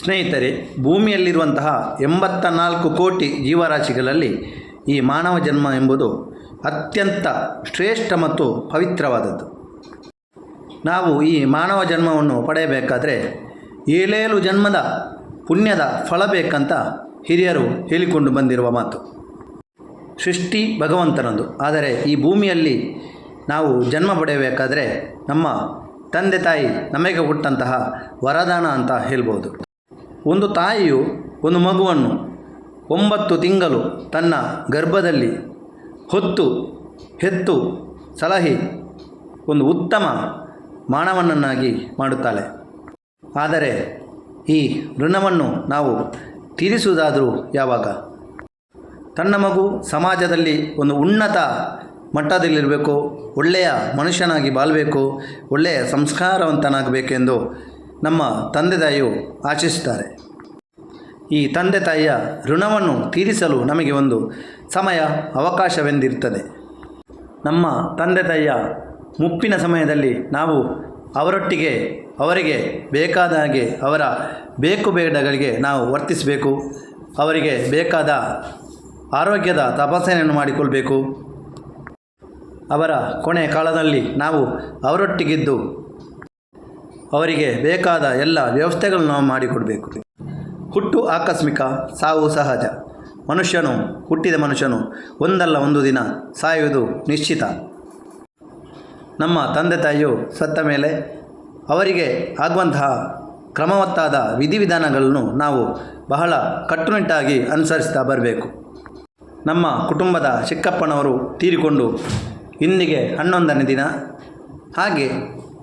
ಸ್ನೇಹಿತರೆ, ಭೂಮಿಯಲ್ಲಿರುವಂತಹ 84 ಕೋಟಿ ಜೀವರಾಶಿಗಳಲ್ಲಿ ಈ ಮಾನವ ಜನ್ಮ ಎಂಬುದು ಅತ್ಯಂತ ಶ್ರೇಷ್ಠ ಮತ್ತು ಪವಿತ್ರವಾದದ್ದು. ನಾವು ಈ ಮಾನವ ಜನ್ಮವನ್ನು ಪಡೆಯಬೇಕಾದರೆ 7 ಜನ್ಮದ ಪುಣ್ಯದ ಫಲ ಬೇಕಂತ ಹಿರಿಯರು ಹೇಳಿಕೊಂಡು ಬಂದಿರುವ ಮಾತು. ಸೃಷ್ಟಿ ಭಗವಂತನದು. ಆದರೆ ಈ ಭೂಮಿಯಲ್ಲಿ ನಾವು ಜನ್ಮ ಪಡೆಯಬೇಕಾದರೆ ನಮ್ಮ ತಂದೆ ತಾಯಿ ನಮಗೆ ಕೊಟ್ಟಂತಹ ವರದಾನ ಅಂತ ಹೇಳ್ಬೋದು. ಒಂದು ತಾಯಿಯು ಒಂದು ಮಗುವನ್ನು 9 ತಿಂಗಳು ತನ್ನ ಗರ್ಭದಲ್ಲಿ ಹೊತ್ತು ಹೆತ್ತು ಸಲಹಿ ಒಂದು ಉತ್ತಮ ಮಾನವನನ್ನಾಗಿ ಮಾಡುತ್ತಾಳೆ. ಆದರೆ ಈ ಋಣವನ್ನು ನಾವು ತೀರಿಸುವುದಾದರೂ ಯಾವಾಗ? ತನ್ನ ಮಗು ಸಮಾಜದಲ್ಲಿ ಒಂದು ಉನ್ನತ ಮಟ್ಟದಲ್ಲಿರಬೇಕು, ಒಳ್ಳೆಯ ಮನುಷ್ಯನಾಗಿ ಬಾಳಬೇಕು, ಒಳ್ಳೆಯ ಸಂಸ್ಕಾರವಂತನಾಗಬೇಕೆಂದು ನಮ್ಮ ತಂದೆ ತಾಯಿಯು ಆಶಿಸುತ್ತಾರೆ. ಈ ತಂದೆ ತಾಯಿಯ ಋಣವನ್ನು ತೀರಿಸಲು ನಮಗೆ ಒಂದು ಸಮಯ ಅವಕಾಶವೆಂದಿರುತ್ತದೆ. ನಮ್ಮ ತಂದೆ ತಾಯಿಯ ಮುಪ್ಪಿನ ಸಮಯದಲ್ಲಿ ನಾವು ಅವರೊಟ್ಟಿಗೆ ಅವರಿಗೆ ಬೇಕಾದ ಹಾಗೆ ಅವರ ಬೇಕು ಬೇಡಗಳಿಗೆ ನಾವು ವರ್ತಿಸಬೇಕು. ಅವರಿಗೆ ಬೇಕಾದ ಆರೋಗ್ಯದ ತಪಾಸಣೆಯನ್ನು ಮಾಡಿಕೊಳ್ಬೇಕು. ಅವರ ಕೊನೆಯ ಕಾಲದಲ್ಲಿ ನಾವು ಅವರೊಟ್ಟಿಗಿದ್ದು ಅವರಿಗೆ ಬೇಕಾದ ಎಲ್ಲ ವ್ಯವಸ್ಥೆಗಳನ್ನು ನಾವು ಮಾಡಿಕೊಡಬೇಕು. ಹುಟ್ಟು ಆಕಸ್ಮಿಕ, ಸಾವು ಸಹಜ. ಹುಟ್ಟಿದ ಮನುಷ್ಯನು ಒಂದಲ್ಲ ಒಂದು ದಿನ ಸಾಯುವುದು ನಿಶ್ಚಿತ. ನಮ್ಮ ತಂದೆ ತಾಯಿಯು ಸತ್ತ ಮೇಲೆ ಅವರಿಗೆ ಆಗುವಂತಹ ಕ್ರಮವತ್ತಾದ ವಿಧಿವಿಧಾನಗಳನ್ನು ನಾವು ಬಹಳ ಕಟ್ಟುನಿಟ್ಟಾಗಿ ಅನುಸರಿಸ್ತಾ ಬರಬೇಕು. ನಮ್ಮ ಕುಟುಂಬದ ಚಿಕ್ಕಪ್ಪನವರು ತೀರಿಕೊಂಡು ಇಂದಿಗೆ 11ನೇ ದಿನ. ಹಾಗೆ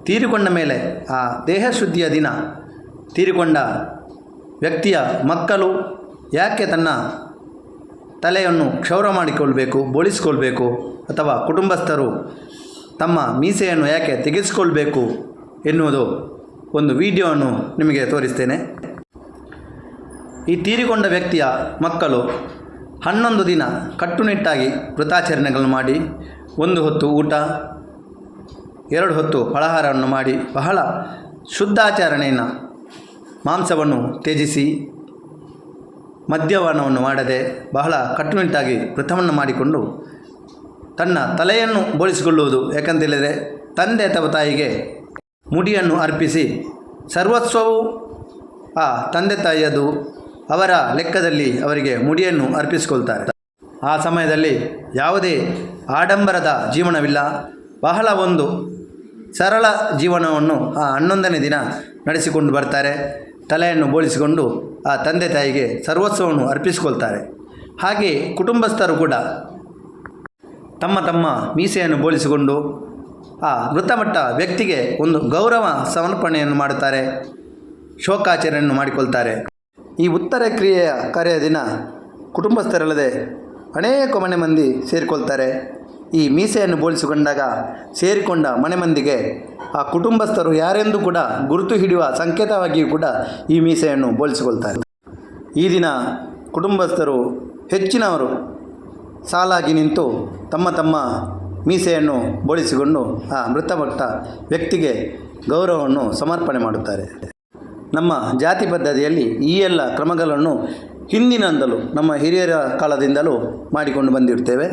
ತೀರಿಕೊಂಡ ಮೇಲೆ ಆ ದೇಹಶುದ್ಧಿಯ ದಿನ ತೀರಿಕೊಂಡ ವ್ಯಕ್ತಿಯ ಮಕ್ಕಳು ಯಾಕೆ ತನ್ನ ತಲೆಯನ್ನು ಕ್ಷೌರ ಮಾಡಿಕೊಳ್ಬೇಕು, ಬೋಳಿಸಿಕೊಳ್ಬೇಕು, ಅಥವಾ ಕುಟುಂಬಸ್ಥರು ತಮ್ಮ ಮೀಸೆಯನ್ನು ಯಾಕೆ ತೆಗೆಸಿಕೊಳ್ಬೇಕು ಎನ್ನುವುದು ಒಂದು ವಿಡಿಯೋವನ್ನು ನಿಮಗೆ ತೋರಿಸ್ತೇನೆ. ಈ ತೀರಿಕೊಂಡ ವ್ಯಕ್ತಿಯ ಮಕ್ಕಳು 11 ದಿನ ಕಟ್ಟುನಿಟ್ಟಾಗಿ ವ್ರತಾಚರಣೆಗಳನ್ನು ಮಾಡಿ 1 ಹೊತ್ತು ಊಟ, 2 ಹೊತ್ತು ಫಳಾಹಾರವನ್ನು ಮಾಡಿ ಬಹಳ ಶುದ್ಧಾಚರಣೆಯನ್ನು ಮಾಂಸವನ್ನು ತ್ಯಜಿಸಿ ಮದ್ಯಪಾನವನ್ನು ಮಾಡದೆ ಬಹಳ ಕಟ್ಟುನಿಟ್ಟಾಗಿ ವ್ರತವನ್ನು ಮಾಡಿಕೊಂಡು ತನ್ನ ತಲೆಯನ್ನು ಬೋಳಿಸಿಕೊಳ್ಳುವುದು. ಯಾಕಂತೇಳಿದರೆ ತಂದೆ ಅಥವಾ ತಾಯಿಗೆ ಮುಡಿಯನ್ನು ಅರ್ಪಿಸಿ ಸರ್ವಸ್ವವು ಆ ತಂದೆ ತಾಯಿಯದು ಅವರ ಲೆಕ್ಕದಲ್ಲಿ ಅವರಿಗೆ ಮುಡಿಯನ್ನು ಅರ್ಪಿಸಿಕೊಳ್ತಾರೆ. ಆ ಸಮಯದಲ್ಲಿ ಯಾವುದೇ ಆಡಂಬರದ ಜೀವನವಿಲ್ಲ. ಬಹಳ ಒಂದು ಸರಳ ಜೀವನವನ್ನು ಆ 11ನೇ ದಿನ ನಡೆಸಿಕೊಂಡು ಬರ್ತಾರೆ. ತಲೆಯನ್ನು ಬೋಳಿಸಿಕೊಂಡು ಆ ತಂದೆ ತಾಯಿಗೆ ಸರ್ವಸ್ವವನ್ನು ಅರ್ಪಿಸಿಕೊಳ್ತಾರೆ. ಹಾಗೆ ಕುಟುಂಬಸ್ಥರು ಕೂಡ ತಮ್ಮ ತಮ್ಮ ಮೀಸೆಯನ್ನು ಬೋಳಿಸಿಕೊಂಡು ಆ ಮೃತಪಟ್ಟ ವ್ಯಕ್ತಿಗೆ ಒಂದು ಗೌರವ ಸಮರ್ಪಣೆಯನ್ನು ಮಾಡುತ್ತಾರೆ, ಶೋಕಾಚರಣೆಯನ್ನು ಮಾಡಿಕೊಳ್ತಾರೆ. ಈ ಉತ್ತರ ಕ್ರಿಯೆಯ ಕಾರ್ಯ ದಿನ ಕುಟುಂಬಸ್ಥರಲ್ಲದೆ ಅನೇಕ ಮನೆ ಮಂದಿ ಸೇರಿಕೊಳ್ತಾರೆ. ಈ ಮೀಸೆಯನ್ನು ಬೋಳಿಸಿಕೊಂಡಾಗ ಸೇರಿಕೊಂಡ ಮನೆ ಮಂದಿಗೆ ಆ ಕುಟುಂಬಸ್ಥರು ಯಾರೆಂದು ಕೂಡ ಗುರುತು ಹಿಡಿಯುವ ಸಂಕೇತವಾಗಿಯೂ ಕೂಡ ಈ ಮೀಸೆಯನ್ನು ಬೋಳಿಸಿಕೊಳ್ತಾರೆ. ಈ ದಿನ ಕುಟುಂಬಸ್ಥರು ಹೆಚ್ಚಿನವರು ಸಾಲಾಗಿ ನಿಂತು ತಮ್ಮ ತಮ್ಮ ಮೀಸೆಯನ್ನು ಬೋಳಿಸಿಕೊಂಡು ಆ ಮೃತಪಟ್ಟ ವ್ಯಕ್ತಿಗೆ ಗೌರವವನ್ನು ಸಮರ್ಪಣೆ ಮಾಡುತ್ತಾರೆ. ನಮ್ಮ ಜಾತಿ ಪದ್ಧತಿಯಲ್ಲಿ ಈ ಎಲ್ಲ ಕ್ರಮಗಳನ್ನು ಹಿಂದಿನಿಂದಲೂ ನಮ್ಮ ಹಿರಿಯರ ಕಾಲದಿಂದಲೂ ಮಾಡಿಕೊಂಡು ಬಂದಿರುತ್ತೇವೆ.